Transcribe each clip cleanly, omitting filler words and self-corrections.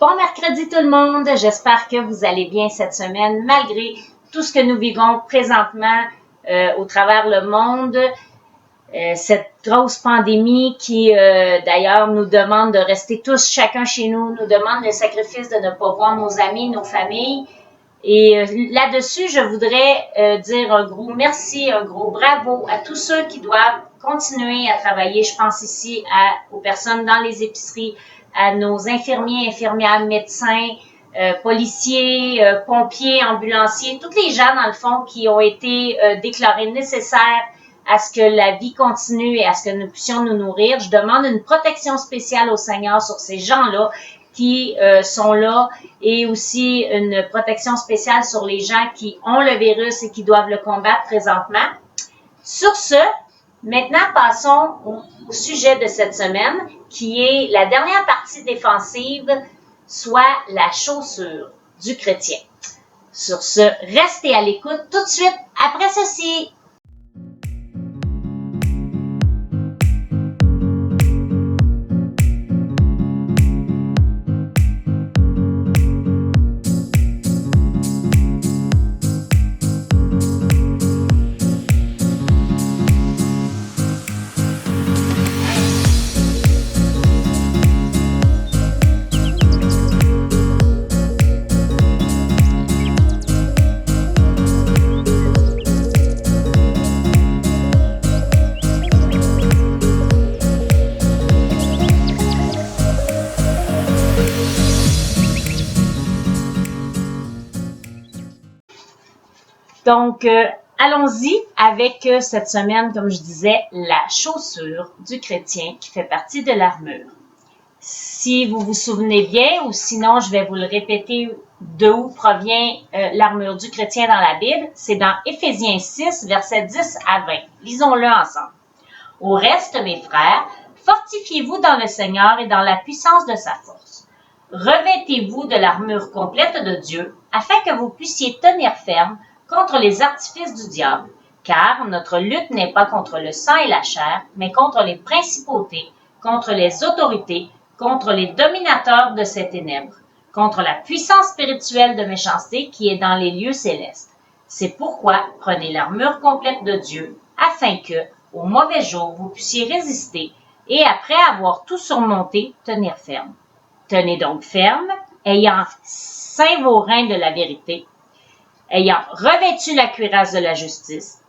Bon mercredi tout le monde, j'espère que vous allez bien cette semaine malgré tout ce que nous vivons présentement au travers le monde. Cette grosse pandémie qui d'ailleurs nous demande de rester tous chacun chez nous, nous demande le sacrifice de ne pas voir nos amis, nos familles. Et là-dessus, je voudrais dire un gros merci, un gros bravo à tous ceux qui doivent continuer à travailler. Je pense ici aux personnes dans les épiceries, à nos infirmiers, infirmières, médecins, policiers, pompiers, ambulanciers, tous les gens dans le fond qui ont été déclarés nécessaires à ce que la vie continue et à ce que nous puissions nous nourrir. Je demande une protection spéciale au Seigneur sur ces gens-là qui sont là et aussi une protection spéciale sur les gens qui ont le virus et qui doivent le combattre présentement. Sur ce, maintenant passons au sujet de cette semaine qui est la dernière partie défensive, soit la chaussure du chrétien. Sur ce, restez à l'écoute tout de suite après ceci. Donc, allons-y avec cette semaine, comme je disais, la chaussure du chrétien qui fait partie de l'armure. Si vous vous souvenez bien, ou sinon je vais vous le répéter d'où provient l'armure du chrétien dans la Bible, c'est dans Éphésiens 6, versets 10 à 20. Lisons-le ensemble. Au reste, mes frères, fortifiez-vous dans le Seigneur et dans la puissance de sa force. Revêtez-vous de l'armure complète de Dieu, afin que vous puissiez tenir ferme contre les artifices du diable, car notre lutte n'est pas contre le sang et la chair, mais contre les principautés, contre les autorités, contre les dominateurs de ces ténèbres, contre la puissance spirituelle de méchanceté qui est dans les lieux célestes. C'est pourquoi prenez l'armure complète de Dieu, afin que, au mauvais jour, vous puissiez résister et après avoir tout surmonté, tenir ferme. Tenez donc ferme, ayant ceint vos reins de la vérité, ayant revêtu la cuirasse de la justice.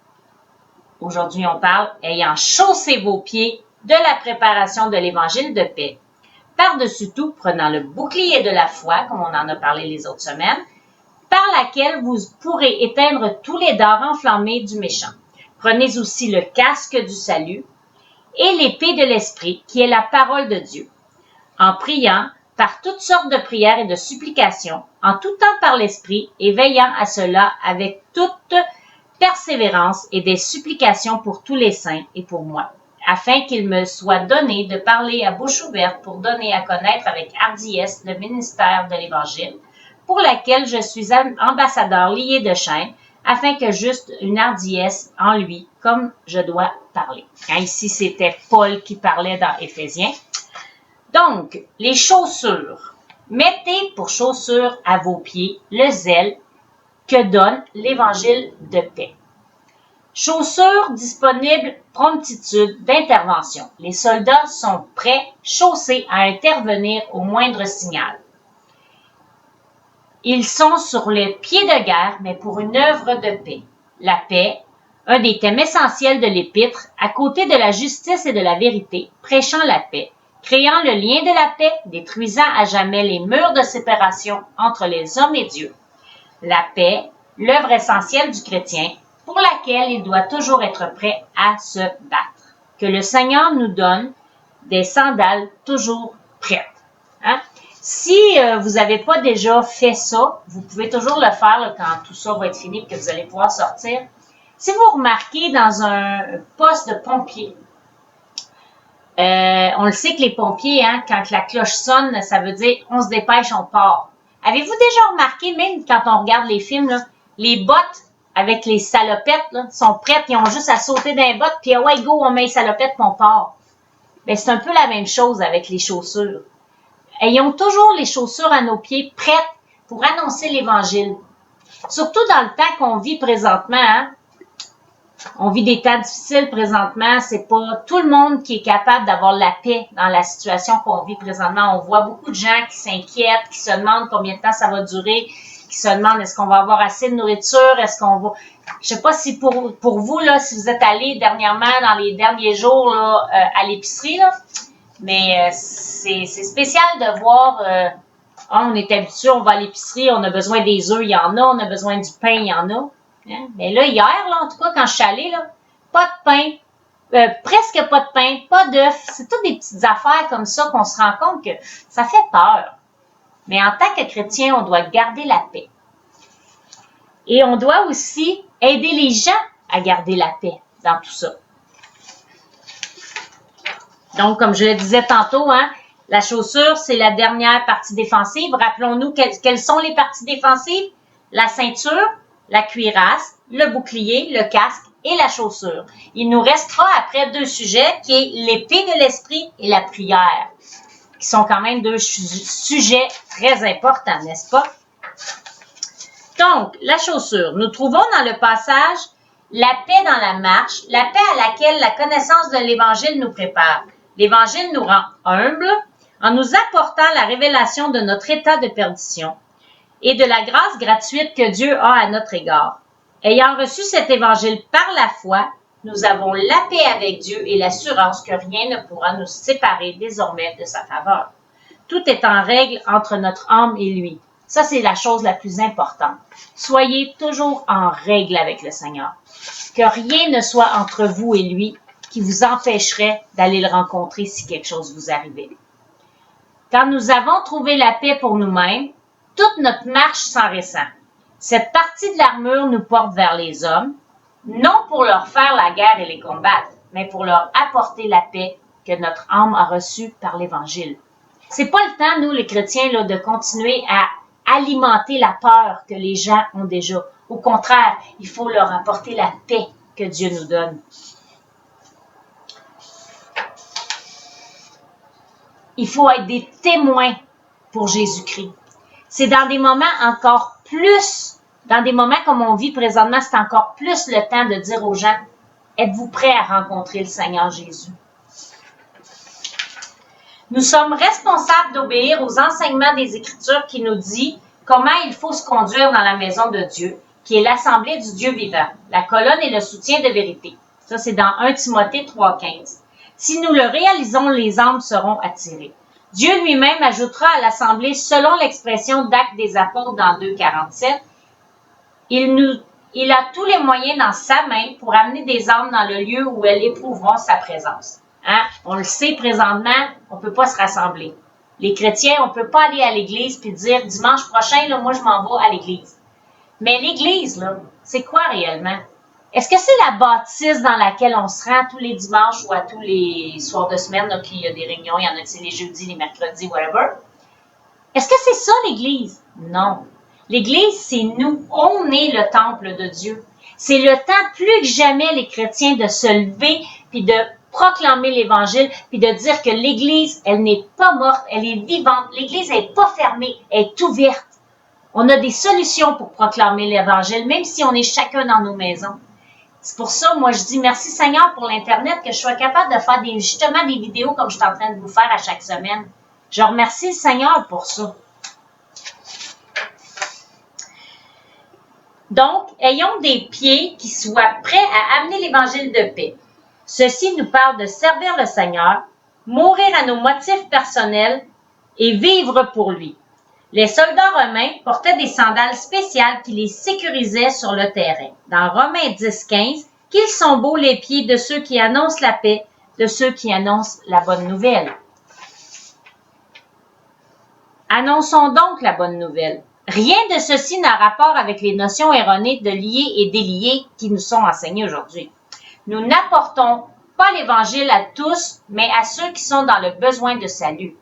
Aujourd'hui, on parle ayant chaussé vos pieds de la préparation de l'évangile de paix. Par-dessus tout, prenant le bouclier de la foi, comme on en a parlé les autres semaines, par laquelle vous pourrez éteindre tous les dards enflammés du méchant. Prenez aussi le casque du salut et l'épée de l'esprit, qui est la parole de Dieu. En priant, par toutes sortes de prières et de supplications, en tout temps par l'Esprit, et veillant à cela avec toute persévérance et des supplications pour tous les saints et pour moi, afin qu'il me soit donné de parler à bouche ouverte pour donner à connaître avec hardiesse le ministère de l'Évangile, pour laquelle je suis ambassadeur lié de chaîne, afin que juste une hardiesse en lui, comme je dois parler. Ici, c'était Paul qui parlait dans Éphésiens. Donc, les chaussures. Mettez pour chaussures à vos pieds le zèle que donne l'évangile de paix. Chaussures disponibles, promptitude d'intervention. Les soldats sont prêts, chaussés à intervenir au moindre signal. Ils sont sur le pied de guerre, mais pour une œuvre de paix. La paix, un des thèmes essentiels de l'épître, à côté de la justice et de la vérité, prêchant la paix, créant le lien de la paix, détruisant à jamais les murs de séparation entre les hommes et Dieu. La paix, l'œuvre essentielle du chrétien, pour laquelle il doit toujours être prêt à se battre. Que le Seigneur nous donne des sandales toujours prêtes. Hein? Si vous n'avez pas déjà fait ça, vous pouvez toujours le faire là, quand tout ça va être fini et que vous allez pouvoir sortir. Si vous remarquez dans un poste de pompier, on le sait que les pompiers, hein, quand la cloche sonne, ça veut dire on se dépêche, on part. Avez-vous déjà remarqué, même quand on regarde les films, là, les bottes avec les salopettes là, sont prêtes, ils ont juste à sauter dans les bottes, puis ouais, go, on met les salopettes, puis on part. Ben, c'est un peu la même chose avec les chaussures. ayons toujours les chaussures à nos pieds prêtes pour annoncer l'Évangile. Surtout dans le temps qu'on vit présentement, hein? On vit des temps difficiles présentement. C'est pas tout le monde qui est capable d'avoir la paix dans la situation qu'on vit présentement. On voit beaucoup de gens qui s'inquiètent, qui se demandent combien de temps ça va durer, qui se demandent est-ce qu'on va avoir assez de nourriture, est-ce qu'on va... Je sais pas si pour vous, là, si vous êtes allés dernièrement, dans les derniers jours, là, à l'épicerie, là, mais c'est spécial de voir... on est habitué, on va à l'épicerie, on a besoin des œufs, il y en a, on a besoin du pain, il y en a. Hein? Mais là, hier, là, en tout cas, quand je suis allée, là, pas de pain, presque pas de pain, pas d'œufs. C'est toutes des petites affaires comme ça qu'on se rend compte que ça fait peur. Mais en tant que chrétien, on doit garder la paix. Et on doit aussi aider les gens à garder la paix dans tout ça. Donc, comme je le disais tantôt, hein, la chaussure, c'est la dernière partie défensive. Rappelons-nous quelles sont les parties défensives? La ceinture, la cuirasse, le bouclier, le casque et la chaussure. Il nous restera après deux sujets qui est l'épée de l'esprit et la prière, qui sont quand même deux sujets très importants, n'est-ce pas? Donc, la chaussure. Nous trouvons dans le passage la paix dans la marche, la paix à laquelle la connaissance de l'Évangile nous prépare. L'Évangile nous rend humbles en nous apportant la révélation de notre état de perdition et de la grâce gratuite que Dieu a à notre égard. Ayant reçu cet Évangile par la foi, nous avons la paix avec Dieu et l'assurance que rien ne pourra nous séparer désormais de sa faveur. Tout est en règle entre notre âme et lui. Ça, c'est la chose la plus importante. Soyez toujours en règle avec le Seigneur. Que rien ne soit entre vous et lui qui vous empêcherait d'aller le rencontrer si quelque chose vous arrivait. Quand nous avons trouvé la paix pour nous-mêmes, toute notre marche s'en ressent. Cette partie de l'armure nous porte vers les hommes, non pour leur faire la guerre et les combattre, mais pour leur apporter la paix que notre âme a reçue par l'Évangile. C'est pas le temps, nous, les chrétiens, là, de continuer à alimenter la peur que les gens ont déjà. Au contraire, il faut leur apporter la paix que Dieu nous donne. Il faut être des témoins pour Jésus-Christ. C'est dans des moments encore plus, dans des moments comme on vit présentement, c'est encore plus le temps de dire aux gens, êtes-vous prêts à rencontrer le Seigneur Jésus? Nous sommes responsables d'obéir aux enseignements des Écritures qui nous dit comment il faut se conduire dans la maison de Dieu, qui est l'assemblée du Dieu vivant, la colonne et le soutien de vérité. Ça, c'est dans 1 Timothée 3,15. Si nous le réalisons, les âmes seront attirées. Dieu lui-même ajoutera à l'assemblée, selon l'expression d'Actes des Apôtres dans 2,47, il a tous les moyens dans sa main pour amener des âmes dans le lieu où elles éprouveront sa présence. Hein? On le sait présentement, on ne peut pas se rassembler. Les chrétiens, on ne peut pas aller à l'église puis dire dimanche prochain, là, moi je m'en vais à l'église. Mais l'église, là, c'est quoi réellement? Est-ce que c'est la bâtisse dans laquelle on se rend tous les dimanches ou à tous les soirs de semaine, là, qu'il y a des réunions, il y en a les jeudis, les mercredis, whatever? Est-ce que c'est ça l'église? Non. L'église, c'est nous. On est le temple de Dieu. C'est le temps plus que jamais, les chrétiens, de se lever puis de proclamer l'Évangile puis de dire que l'Église, elle n'est pas morte, elle est vivante. L'Église n'est pas fermée, elle est ouverte. On a des solutions pour proclamer l'Évangile, même si on est chacun dans nos maisons. C'est pour ça, moi, je dis merci Seigneur pour l'Internet, que je sois capable de faire justement des vidéos comme je suis en train de vous faire à chaque semaine. Je remercie le Seigneur pour ça. Donc, ayons des pieds qui soient prêts à amener l'Évangile de paix. Ceci nous parle de servir le Seigneur, mourir à nos motifs personnels et vivre pour lui. Les soldats romains portaient des sandales spéciales qui les sécurisaient sur le terrain. Dans Romains 10,15, qu'ils sont beaux les pieds de ceux qui annoncent la paix, de ceux qui annoncent la bonne nouvelle. Annonçons donc la bonne nouvelle. Rien de ceci n'a rapport avec les notions erronées de lier et délier qui nous sont enseignées aujourd'hui. Nous n'apportons pas l'Évangile à tous, mais à ceux qui sont dans le besoin de salut.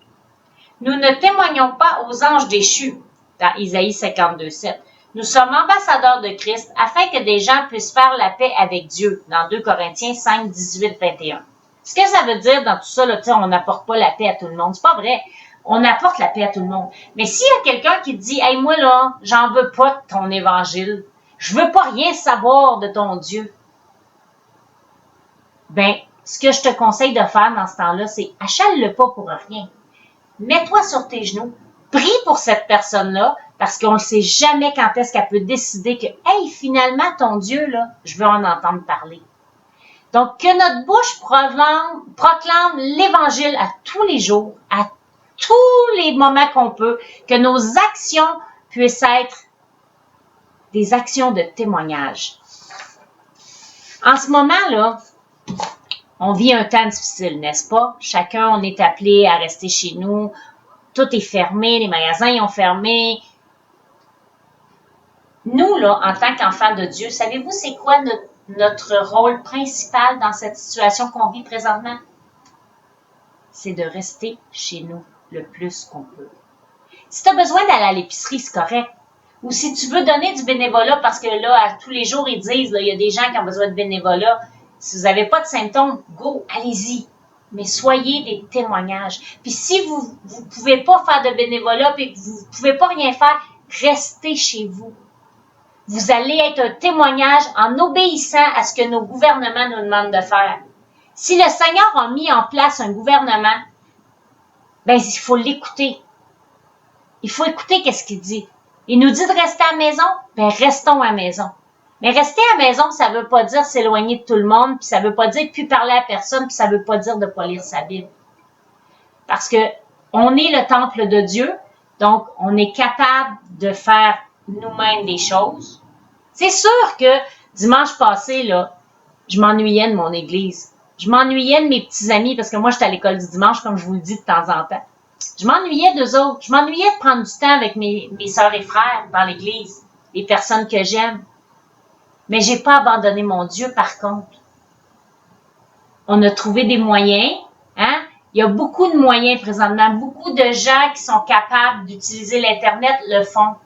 Nous ne témoignons pas aux anges déchus, dans Isaïe 52,7. Nous sommes ambassadeurs de Christ afin que des gens puissent faire la paix avec Dieu, dans 2 Corinthiens 5, 18, 21. Ce que ça veut dire dans tout ça, là, on n'apporte pas la paix à tout le monde. C'est pas vrai. On apporte la paix à tout le monde. Mais s'il y a quelqu'un qui te dit, hey, moi là, j'en veux pas de ton évangile, je veux pas rien savoir de ton Dieu, ben, ce que je te conseille de faire dans ce temps-là, c'est achale-le pas pour rien. Mets-toi sur tes genoux, prie pour cette personne-là, parce qu'on ne sait jamais quand est-ce qu'elle peut décider que, hey, finalement, ton Dieu, là, je veux en entendre parler. Donc, que notre bouche proclame l'Évangile à tous les jours, à tous les moments qu'on peut, que nos actions puissent être des actions de témoignage. En ce moment-là, on vit un temps difficile, n'est-ce pas? Chacun, on est appelé à rester chez nous. Tout est fermé, les magasins ils ont fermé. Nous, là, en tant qu'enfants de Dieu, savez-vous c'est quoi notre rôle principal dans cette situation qu'on vit présentement? C'est de rester chez nous le plus qu'on peut. Si tu as besoin d'aller à l'épicerie, c'est correct. Ou si tu veux donner du bénévolat, parce que là, à tous les jours, ils disent, là, il y a des gens qui ont besoin de bénévolat. Si vous n'avez pas de symptômes, go, allez-y. Mais soyez des témoignages. Puis si vous ne pouvez pas faire de bénévolat et que vous ne pouvez pas rien faire, restez chez vous. Vous allez être un témoignage en obéissant à ce que nos gouvernements nous demandent de faire. Si le Seigneur a mis en place un gouvernement, ben il faut l'écouter. Il faut écouter qu'est-ce qu'il dit. Il nous dit de rester à la maison, ben restons à la maison. Mais rester à la maison, ça veut pas dire s'éloigner de tout le monde, puis ça veut pas dire plus parler à personne, puis ça veut pas dire de pas lire sa Bible. Parce que on est le temple de Dieu, donc on est capable de faire nous-mêmes des choses. C'est sûr que dimanche passé, là, je m'ennuyais de mon église. Je m'ennuyais de mes petits amis, parce que moi, j'étais à l'école du dimanche, comme je vous le dis de temps en temps. Je m'ennuyais d'eux autres. Je m'ennuyais de prendre du temps avec mes sœurs et frères dans l'église, les personnes que j'aime. Mais j'ai pas abandonné mon Dieu, par contre. On a trouvé des moyens, hein? Il y a beaucoup de moyens présentement. Beaucoup de gens qui sont capables d'utiliser l'Internet le font.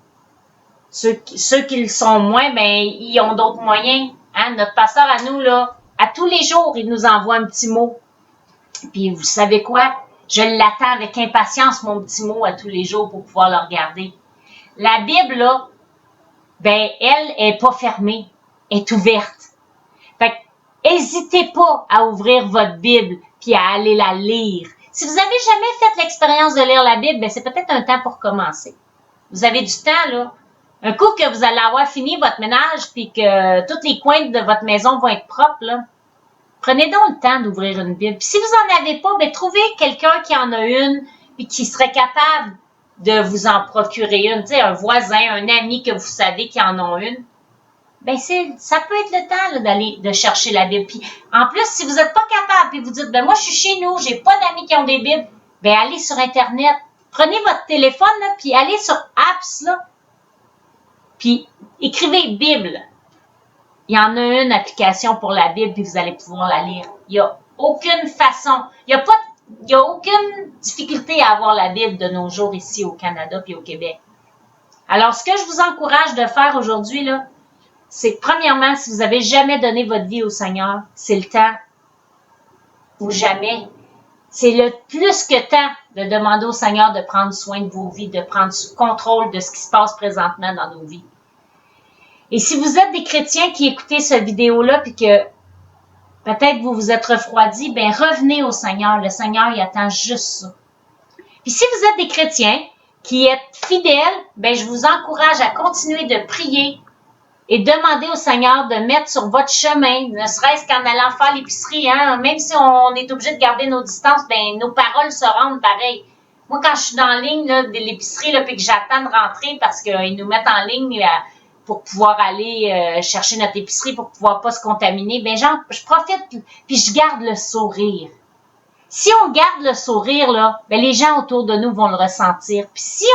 Ceux qui le sont moins, ben, ils ont d'autres moyens. Hein? Notre pasteur à nous, là, à tous les jours, il nous envoie un petit mot. Puis, vous savez quoi? Je l'attends avec impatience, mon petit mot, à tous les jours pour pouvoir le regarder. La Bible, là, ben, elle est pas fermée. Est ouverte. Fait que, hésitez pas à ouvrir votre Bible puis à aller la lire. Si vous avez jamais fait l'expérience de lire la Bible, ben, c'est peut-être un temps pour commencer. Vous avez du temps, là. Un coup que vous allez avoir fini votre ménage puis que tous les coins de votre maison vont être propres, là, prenez donc le temps d'ouvrir une Bible. Puis si vous en avez pas, ben, trouvez quelqu'un qui en a une puis qui serait capable de vous en procurer une. Tu sais, un voisin, un ami que vous savez qui en ont une. Ben ça peut être le temps là, d'aller de chercher la Bible. Puis en plus, si vous n'êtes pas capable, puis vous dites ben moi je suis chez nous, j'ai pas d'amis qui ont des Bibles, ben allez sur Internet, prenez votre téléphone là, puis allez sur Apps là, puis écrivez Bible. Il y en a une application pour la Bible, puis vous allez pouvoir la lire. Il y a aucune façon, il y a aucune difficulté à avoir la Bible de nos jours ici au Canada puis au Québec. Alors ce que je vous encourage de faire aujourd'hui là, c'est que premièrement, si vous avez jamais donné votre vie au Seigneur, c'est le temps ou jamais. C'est le plus que temps de demander au Seigneur de prendre soin de vos vies, de prendre contrôle de ce qui se passe présentement dans nos vies. Et si vous êtes des chrétiens qui écoutez cette vidéo-là puis que peut-être vous vous êtes refroidis, ben revenez au Seigneur. Le Seigneur, il attend juste ça. Puis si vous êtes des chrétiens qui êtes fidèles, ben je vous encourage à continuer de prier et demandez au Seigneur de mettre sur votre chemin, ne serait-ce qu'en allant faire l'épicerie, hein, même si on est obligé de garder nos distances, ben nos paroles se rendent pareil. Moi, quand je suis dans la ligne là, de l'épicerie, là, puis que j'attends de rentrer parce qu'ils nous mettent en ligne là, pour pouvoir aller chercher notre épicerie, pour pouvoir pas se contaminer, ben je profite puis je garde le sourire. Si on garde le sourire, là, ben les gens autour de nous vont le ressentir. Puis si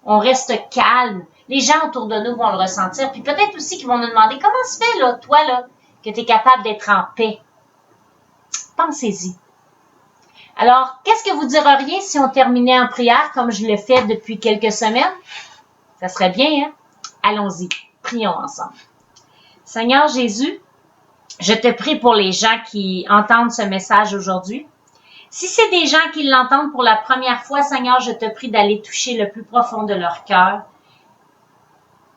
on reste calme, les gens autour de nous vont le ressentir. Puis peut-être aussi qu'ils vont nous demander comment se fait, là, toi, là, que tu es capable d'être en paix. Pensez-y. Alors, qu'est-ce que vous diriez si on terminait en prière comme je le fais depuis quelques semaines? Ça serait bien, hein? Allons-y. Prions ensemble. Seigneur Jésus, je te prie pour les gens qui entendent ce message aujourd'hui. Si c'est des gens qui l'entendent pour la première fois, Seigneur, je te prie d'aller toucher le plus profond de leur cœur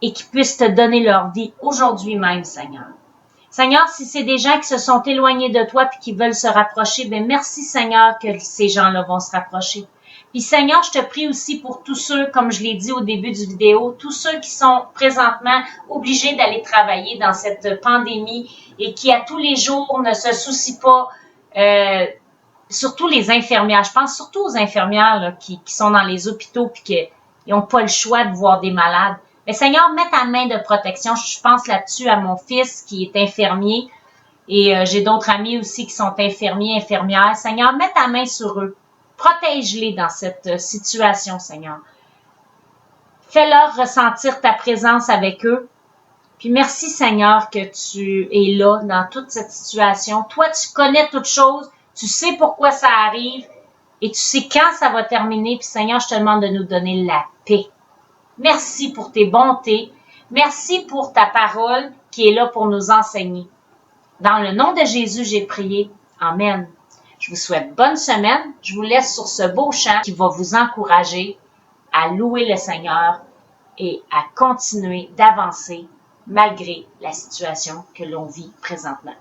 et qu'ils puissent te donner leur vie aujourd'hui même, Seigneur. Seigneur, si c'est des gens qui se sont éloignés de toi puis qui veulent se rapprocher, ben merci, Seigneur, que ces gens-là vont se rapprocher. Puis Seigneur, je te prie aussi pour tous ceux, comme je l'ai dit au début du vidéo, tous ceux qui sont présentement obligés d'aller travailler dans cette pandémie et qui à tous les jours ne se soucient pas, surtout les infirmières. Je pense surtout aux infirmières là, qui sont dans les hôpitaux puis qui n'ont pas le choix de voir des malades. Mais Seigneur, mets ta main de protection. Je pense là-dessus à mon fils qui est infirmier et j'ai d'autres amis aussi qui sont infirmiers, infirmières. Seigneur, mets ta main sur eux. Protège-les dans cette situation, Seigneur. Fais-leur ressentir ta présence avec eux. Puis merci, Seigneur, que tu es là dans toute cette situation. Toi, tu connais toutes choses. Tu sais pourquoi ça arrive et tu sais quand ça va terminer. Puis Seigneur, je te demande de nous donner la paix. Merci pour tes bontés. Merci pour ta parole qui est là pour nous enseigner. Dans le nom de Jésus, j'ai prié. Amen. Je vous souhaite bonne semaine. Je vous laisse sur ce beau chant qui va vous encourager à louer le Seigneur et à continuer d'avancer malgré la situation que l'on vit présentement.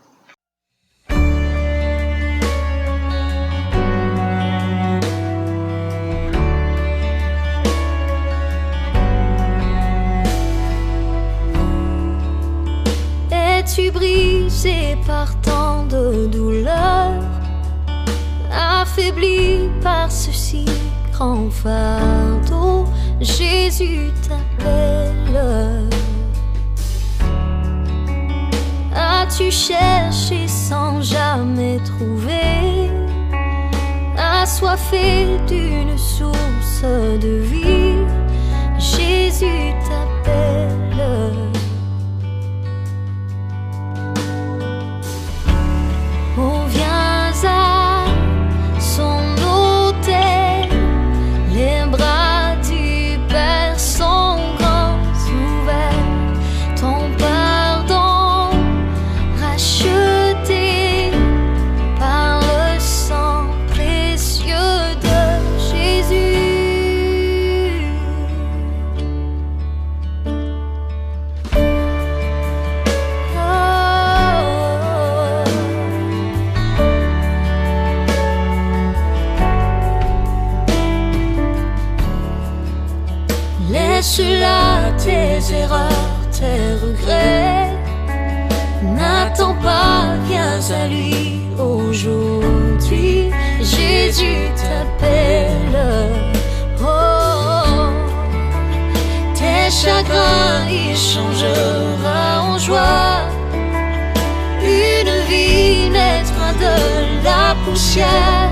Es-tu brisé par tant de douleurs, affaibli par ce si grand fardeau? Jésus t'appelle. As-tu cherché sans jamais trouver, assoiffé d'une source de vie? Jésus t'appelle. Oh, viens à son autel, les bras du Père sont grands ouverts, ton pardon racheté par le sang précieux de Jésus. Laisse là tes erreurs, tes regrets. N'attends pas, viens à lui aujourd'hui. Jésus t'appelle. Oh, tes chagrins il changera en joie. Une vie naîtra de la poussière.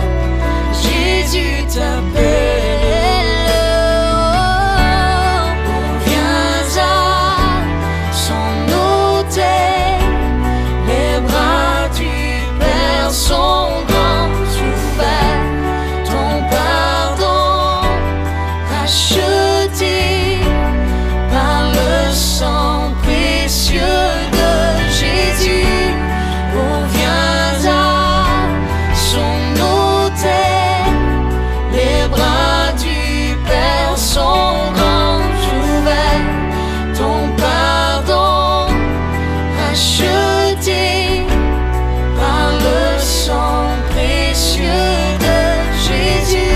Jésus t'appelle. Son grand ouvert, ton pardon racheté par le sang précieux de Jésus. Oh, viens à son autel, les bras du Père sont grands ouverts, ton pardon racheté par le sang précieux de Jésus.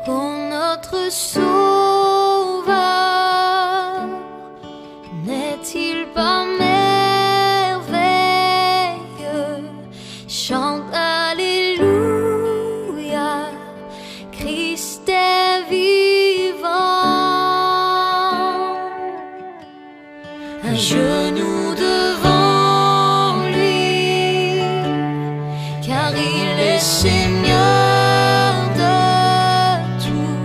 Oh, notre Sauveur, n'est-il pas merveilleux? Chante Alléluia, Christ est vivant. Un genou devant lui, car il est Seigneur de tout.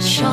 Chante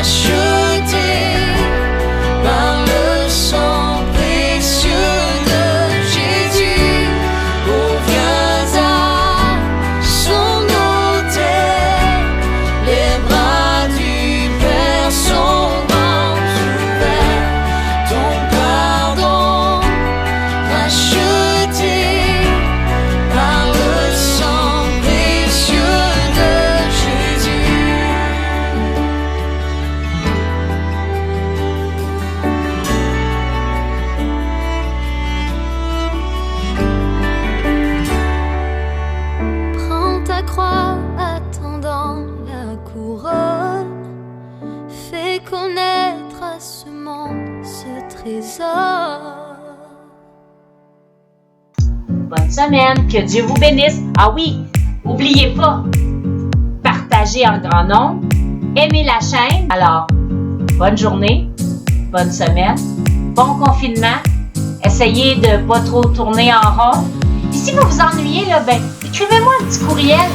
racheté par le sang précieux de Jésus. Oh, viens à son autel, les bras du Père sont grands ouverts. Ton pardon racheté par le sang précieux de Jésus. Prends ta croix attendant la couronne, fais connaître à ce monde ce trésor. Bonne semaine, que Dieu vous bénisse. Ah oui, n'oubliez pas, partagez en grand nombre, aimez la chaîne. Alors, bonne journée, bonne semaine, bon confinement. Essayez de ne pas trop tourner en rond. Et si vous vous ennuyez, là, écrivez-moi un petit courriel.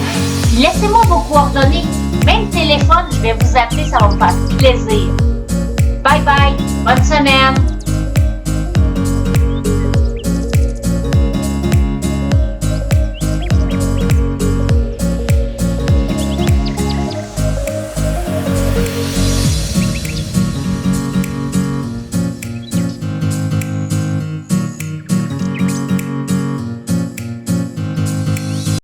Laissez-moi vos coordonnées. Même téléphone, je vais vous appeler, ça va me faire plaisir. Bye bye, bonne semaine.